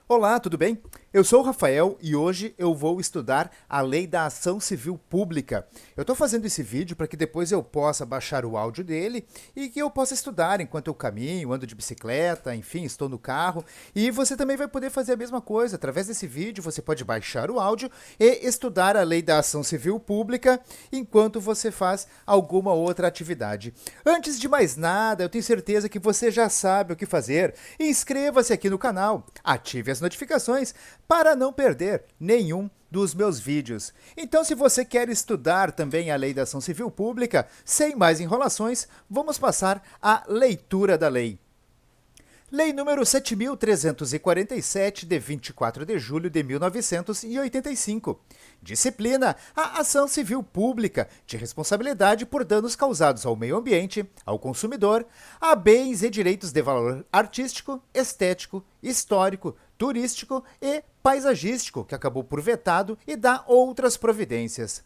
Olá, tudo bem? Eu sou o Rafael e hoje eu vou estudar a Lei da Ação Civil Pública. Eu estou fazendo esse vídeo para que depois eu possa baixar o áudio dele e que eu possa estudar enquanto eu caminho, ando de bicicleta, enfim, estou no carro. E você também vai poder fazer a mesma coisa. Através desse vídeo você pode baixar o áudio e estudar a Lei da Ação Civil Pública enquanto você faz alguma outra atividade. Antes de mais nada, eu tenho certeza que você já sabe o que fazer. Inscreva-se aqui no canal, ative as notificações para não perder nenhum dos meus vídeos. Então, se você quer estudar também a Lei da Ação Civil Pública, sem mais enrolações, vamos passar à leitura da lei. Lei número 7.347, de 24 de julho de 1985. Disciplina a ação civil pública de responsabilidade por danos causados ao meio ambiente, ao consumidor, a bens e direitos de valor artístico, estético, histórico, turístico e paisagístico, que acabou por vetado, e dá outras providências.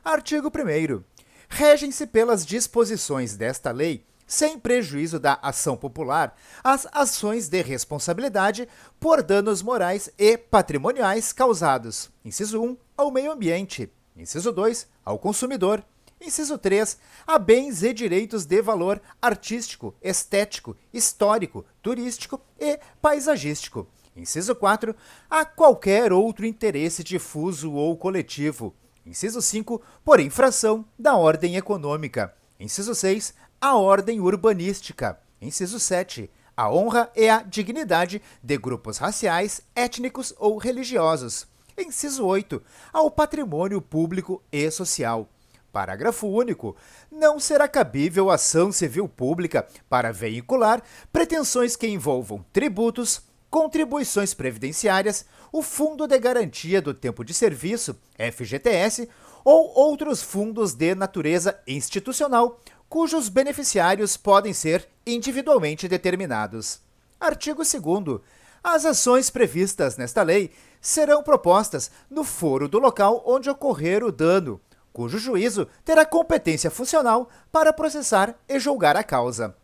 Artigo 1º. Regem-se pelas disposições desta lei, sem prejuízo da ação popular, as ações de responsabilidade por danos morais e patrimoniais causados, inciso 1, ao meio ambiente, inciso 2, ao consumidor, inciso 3, a bens e direitos de valor artístico, estético, histórico, turístico e paisagístico, inciso 4, a qualquer outro interesse difuso ou coletivo, inciso 5, por infração da ordem econômica, inciso 6, a ordem urbanística. Inciso 7. A honra e a dignidade de grupos raciais, étnicos ou religiosos. Inciso 8. Ao patrimônio público e social. Parágrafo único. Não será cabível ação civil pública para veicular pretensões que envolvam tributos, contribuições previdenciárias, o Fundo de Garantia do Tempo de Serviço, FGTS, ou outros fundos de natureza institucional, cujos beneficiários podem ser individualmente determinados. Artigo 2º. As ações previstas nesta lei serão propostas no foro do local onde ocorrer o dano, cujo juízo terá competência funcional para processar e julgar a causa.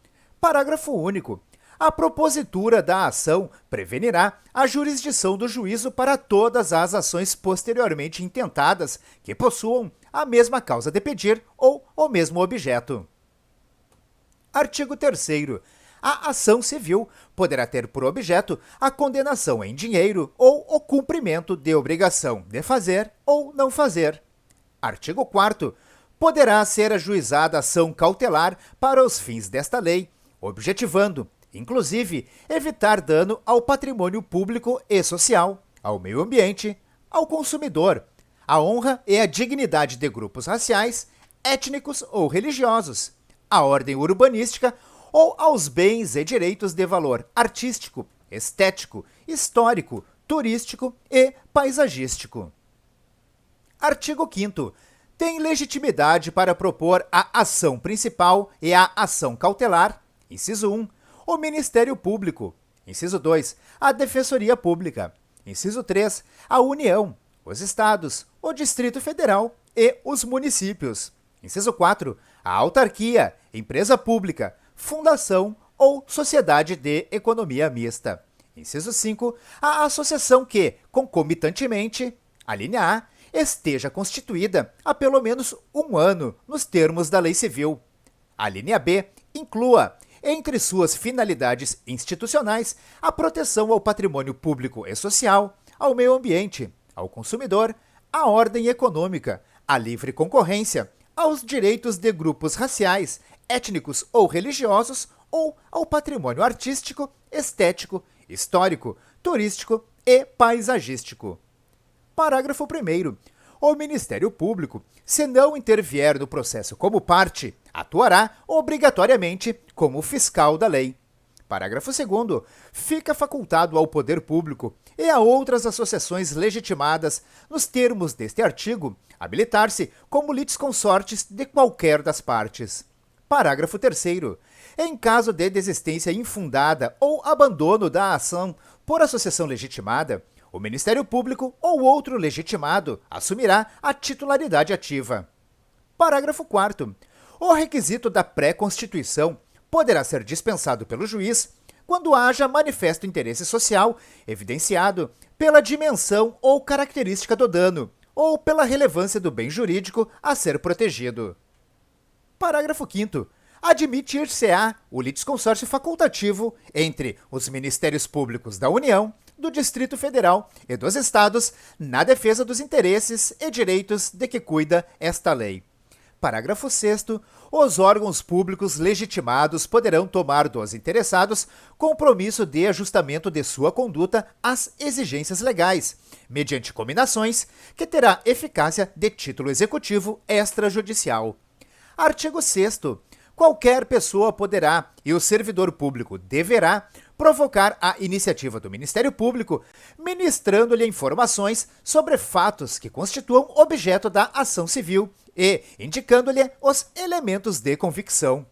Parágrafo único. A propositura da ação prevenirá a jurisdição do juízo para todas as ações posteriormente intentadas que possuam a mesma causa de pedir ou o mesmo objeto. Artigo 3º. A ação civil poderá ter por objeto a condenação em dinheiro ou o cumprimento de obrigação de fazer ou não fazer. Artigo 4º. Poderá ser ajuizada ação cautelar para os fins desta lei, objetivando, inclusive, evitar dano ao patrimônio público e social, ao meio ambiente, ao consumidor, à honra e à dignidade de grupos raciais, étnicos ou religiosos, à ordem urbanística ou aos bens e direitos de valor artístico, estético, histórico, turístico e paisagístico. Artigo 5º. Tem legitimidade para propor a ação principal e a ação cautelar, inciso 1, o Ministério Público, inciso 2, a Defensoria Pública, inciso 3, a União, os Estados, o Distrito Federal e os municípios, inciso 4, a autarquia, empresa pública, fundação ou sociedade de economia mista. Inciso 5, a associação que, concomitantemente, a linha A, esteja constituída há pelo menos um ano nos termos da lei civil. A linha B inclua, entre suas finalidades institucionais, a proteção ao patrimônio público e social, ao meio ambiente, ao consumidor, à ordem econômica, à livre concorrência, aos direitos de grupos raciais, étnicos ou religiosos ou ao patrimônio artístico, estético, histórico, turístico e paisagístico. Parágrafo 1º. O Ministério Público, se não intervier no processo como parte, atuará obrigatoriamente como fiscal da lei. Parágrafo 2º. Fica facultado ao Poder Público e a outras associações legitimadas, nos termos deste artigo, habilitar-se como litisconsortes de qualquer das partes. Parágrafo 3º. Em caso de desistência infundada ou abandono da ação por associação legitimada, o Ministério Público ou outro legitimado assumirá a titularidade ativa. Parágrafo 4º. O requisito da pré-constituição poderá ser dispensado pelo juiz quando haja manifesto interesse social evidenciado pela dimensão ou característica do dano, ou pela relevância do bem jurídico a ser protegido. Parágrafo 5º. Admitir-se-á o litisconsórcio facultativo entre os Ministérios Públicos da União, do Distrito Federal e dos Estados na defesa dos interesses e direitos de que cuida esta lei. Parágrafo 6º. Os órgãos públicos legitimados poderão tomar dos interessados compromisso de ajustamento de sua conduta às exigências legais, mediante combinações que terá eficácia de título executivo extrajudicial. Artigo 6º. Qualquer pessoa poderá, e o servidor público deverá, provocar a iniciativa do Ministério Público, ministrando-lhe informações sobre fatos que constituam objeto da ação civil e indicando-lhe os elementos de convicção.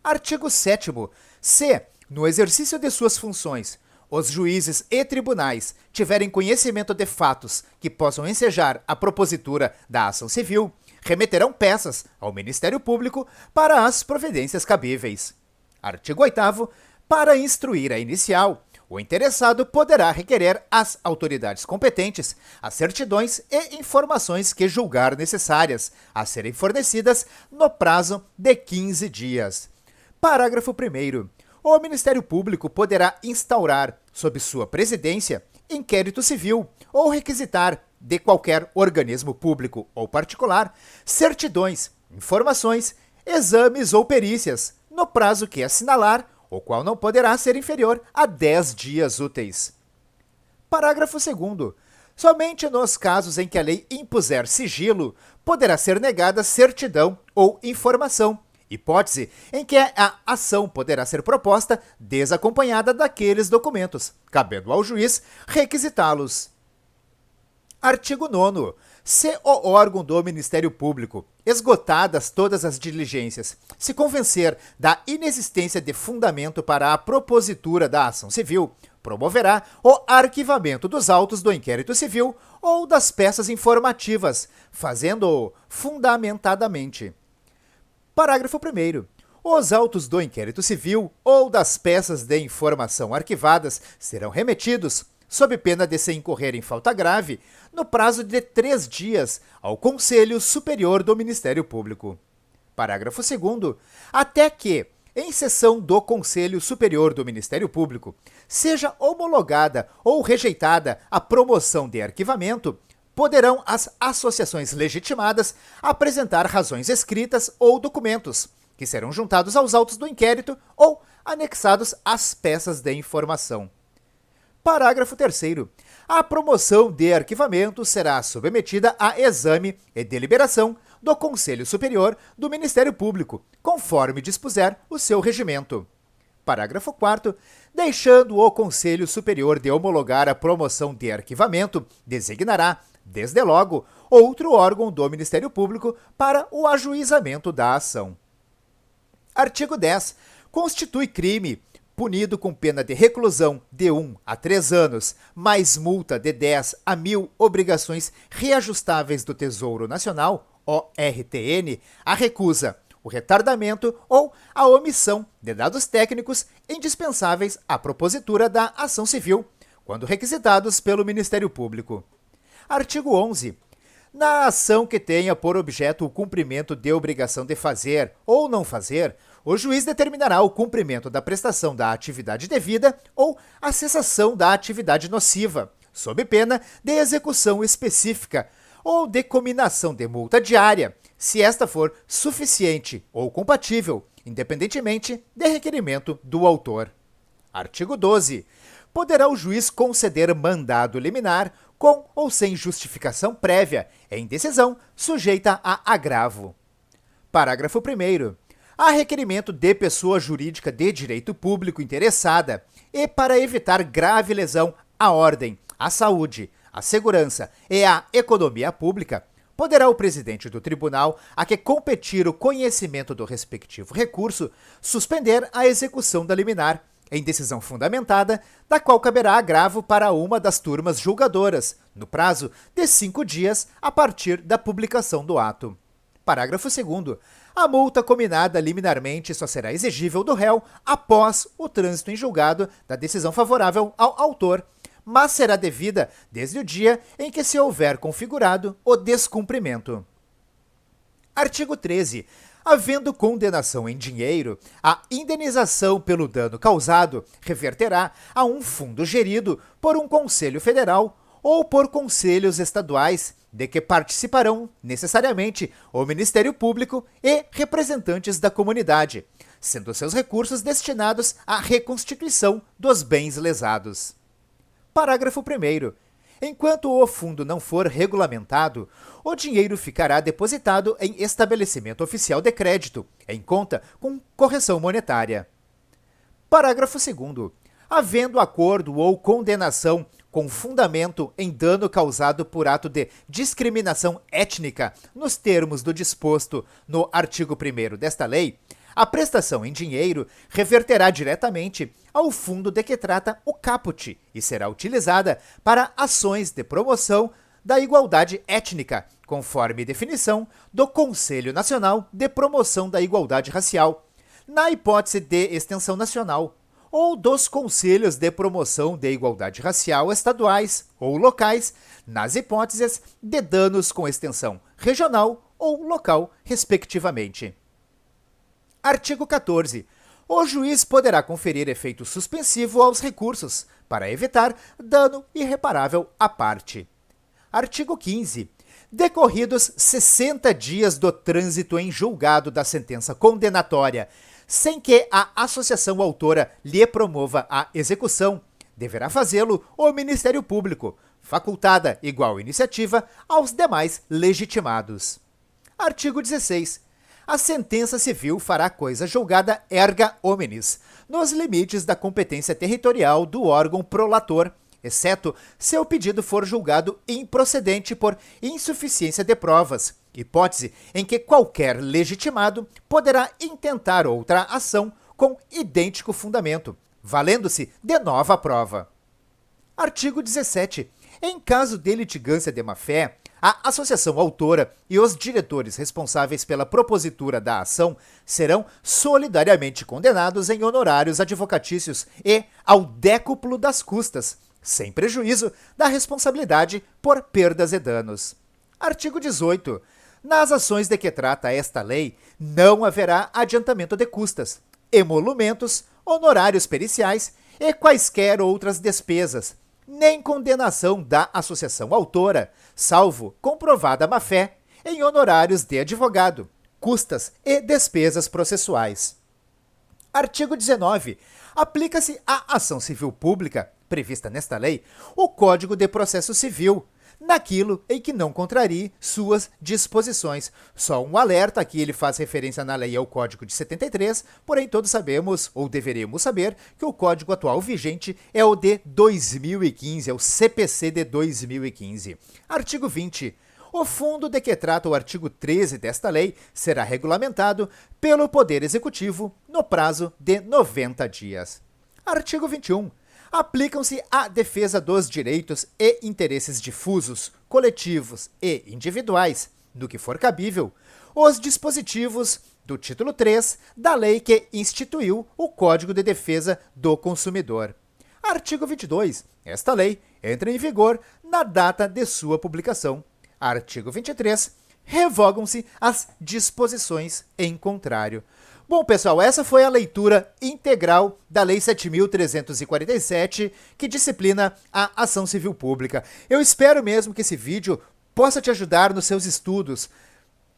Artigo 7º. Se, no exercício de suas funções, os juízes e tribunais tiverem conhecimento de fatos que possam ensejar a propositura da ação civil, remeterão peças ao Ministério Público para as providências cabíveis. Artigo 8º. Para instruir a inicial, o interessado poderá requerer às autoridades competentes as certidões e informações que julgar necessárias a serem fornecidas no prazo de 15 dias. Parágrafo 1º. O Ministério Público poderá instaurar, sob sua presidência, inquérito civil ou requisitar de qualquer organismo público ou particular certidões, informações, exames ou perícias, no prazo que assinalar, o qual não poderá ser inferior a 10 dias úteis. Parágrafo 2º. Somente nos casos em que a lei impuser sigilo, poderá ser negada certidão ou informação, hipótese em que a ação poderá ser proposta desacompanhada daqueles documentos, cabendo ao juiz requisitá-los. Artigo 9º. Se o órgão do Ministério Público, esgotadas todas as diligências, se convencer da inexistência de fundamento para a propositura da ação civil, promoverá o arquivamento dos autos do inquérito civil ou das peças informativas, fazendo-o fundamentadamente. Parágrafo 1º. Os autos do inquérito civil ou das peças de informação arquivadas serão remetidos, sob pena de se incorrer em falta grave, no prazo de 3 dias ao Conselho Superior do Ministério Público. Parágrafo 2º. Até que, em sessão do Conselho Superior do Ministério Público, seja homologada ou rejeitada a promoção de arquivamento, poderão as associações legitimadas apresentar razões escritas ou documentos, que serão juntados aos autos do inquérito ou anexados às peças de informação. Parágrafo 3º. A promoção de arquivamento será submetida a exame e deliberação do Conselho Superior do Ministério Público, conforme dispuser o seu regimento. Parágrafo 4º. Deixando o Conselho Superior de homologar a promoção de arquivamento, designará, desde logo, outro órgão do Ministério Público para o ajuizamento da ação. Artigo 10. Constitui crime, punido com pena de reclusão de 1 a 3 anos, mais multa de 10 a 1.000 obrigações reajustáveis do Tesouro Nacional, ORTN, a recusa, o retardamento ou a omissão de dados técnicos indispensáveis à propositura da ação civil, quando requisitados pelo Ministério Público. Artigo 11. Na ação que tenha por objeto o cumprimento de obrigação de fazer ou não fazer, o juiz determinará o cumprimento da prestação da atividade devida ou a cessação da atividade nociva, sob pena de execução específica ou de cominação de multa diária, se esta for suficiente ou compatível, independentemente de requerimento do autor. Artigo 12. Poderá o juiz conceder mandado liminar com ou sem justificação prévia, em decisão sujeita a agravo. Parágrafo 1º. A requerimento de pessoa jurídica de direito público interessada e para evitar grave lesão à ordem, à saúde, à segurança e à economia pública, poderá o presidente do tribunal a que competir o conhecimento do respectivo recurso suspender a execução da liminar, em decisão fundamentada, da qual caberá agravo para uma das turmas julgadoras, no prazo de 5 dias a partir da publicação do ato. Parágrafo 2º. A multa combinada liminarmente só será exigível do réu após o trânsito em julgado da decisão favorável ao autor, mas será devida desde o dia em que se houver configurado o descumprimento. Artigo 13. Havendo condenação em dinheiro, a indenização pelo dano causado reverterá a um fundo gerido por um Conselho Federal ou por conselhos estaduais, de que participarão necessariamente o Ministério Público e representantes da comunidade, sendo seus recursos destinados à reconstituição dos bens lesados. Parágrafo 1º. Enquanto o fundo não for regulamentado, o dinheiro ficará depositado em estabelecimento oficial de crédito, em conta com correção monetária. Parágrafo 2º. Havendo acordo ou condenação com fundamento em dano causado por ato de discriminação étnica, nos termos do disposto no artigo 1º desta lei, a prestação em dinheiro reverterá diretamente ao fundo de que trata o caput e será utilizada para ações de promoção da igualdade étnica, conforme definição do Conselho Nacional de Promoção da Igualdade Racial, na hipótese de extensão nacional, ou dos Conselhos de Promoção de Igualdade Racial estaduais ou locais, nas hipóteses de danos com extensão regional ou local, respectivamente. Artigo 14. O juiz poderá conferir efeito suspensivo aos recursos, para evitar dano irreparável à parte. Artigo 15. Decorridos 60 dias do trânsito em julgado da sentença condenatória, sem que a associação autora lhe promova a execução, deverá fazê-lo o Ministério Público, facultada igual iniciativa aos demais legitimados. Artigo 16. A sentença civil fará coisa julgada erga omnes, nos limites da competência territorial do órgão prolator, exceto se o pedido for julgado improcedente por insuficiência de provas, hipótese em que qualquer legitimado poderá intentar outra ação com idêntico fundamento, valendo-se de nova prova. Artigo 17. Em caso de litigância de má-fé, a associação autora e os diretores responsáveis pela propositura da ação serão solidariamente condenados em honorários advocatícios e ao décuplo das custas, sem prejuízo da responsabilidade por perdas e danos. Artigo 18. Nas ações de que trata esta lei, não haverá adiantamento de custas, emolumentos, honorários periciais e quaisquer outras despesas, nem condenação da associação autora, salvo comprovada má-fé, em honorários de advogado, custas e despesas processuais. Artigo 19. Aplica-se à ação civil pública, prevista nesta lei, o Código de Processo Civil, naquilo em que não contrarie suas disposições. Só um alerta, aqui ele faz referência na lei ao Código de 73, porém todos sabemos, ou deveríamos saber, que o código atual vigente é o de 2015, é o CPC de 2015. Artigo 20. O fundo de que trata o artigo 13 desta lei será regulamentado pelo Poder Executivo no prazo de 90 dias. Artigo 21. Aplicam-se à defesa dos direitos e interesses difusos, coletivos e individuais, no que for cabível, os dispositivos do título 3 da lei que instituiu o Código de Defesa do Consumidor. Artigo 22. Esta lei entra em vigor na data de sua publicação. Artigo 23. Revogam-se as disposições em contrário. Bom, pessoal, essa foi a leitura integral da Lei 7.347, que disciplina a ação civil pública. Eu espero mesmo que esse vídeo possa te ajudar nos seus estudos.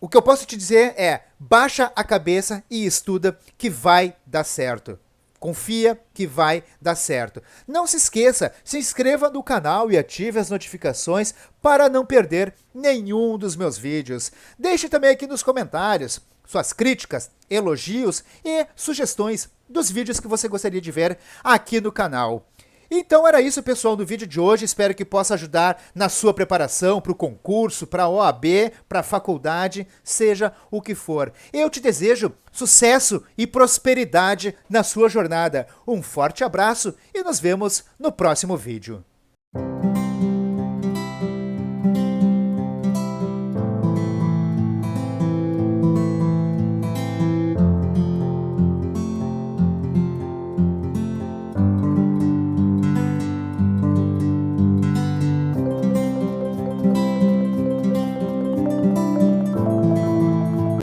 O que eu posso te dizer é, baixa a cabeça e estuda que vai dar certo. Confia que vai dar certo. Não se esqueça, se inscreva no canal e ative as notificações para não perder nenhum dos meus vídeos. Deixe também aqui nos comentários suas críticas, elogios e sugestões dos vídeos que você gostaria de ver aqui no canal. Então era isso, pessoal, no vídeo de hoje. Espero que possa ajudar na sua preparação para o concurso, para a OAB, para a faculdade, seja o que for. Eu te desejo sucesso e prosperidade na sua jornada. Um forte abraço e nos vemos no próximo vídeo.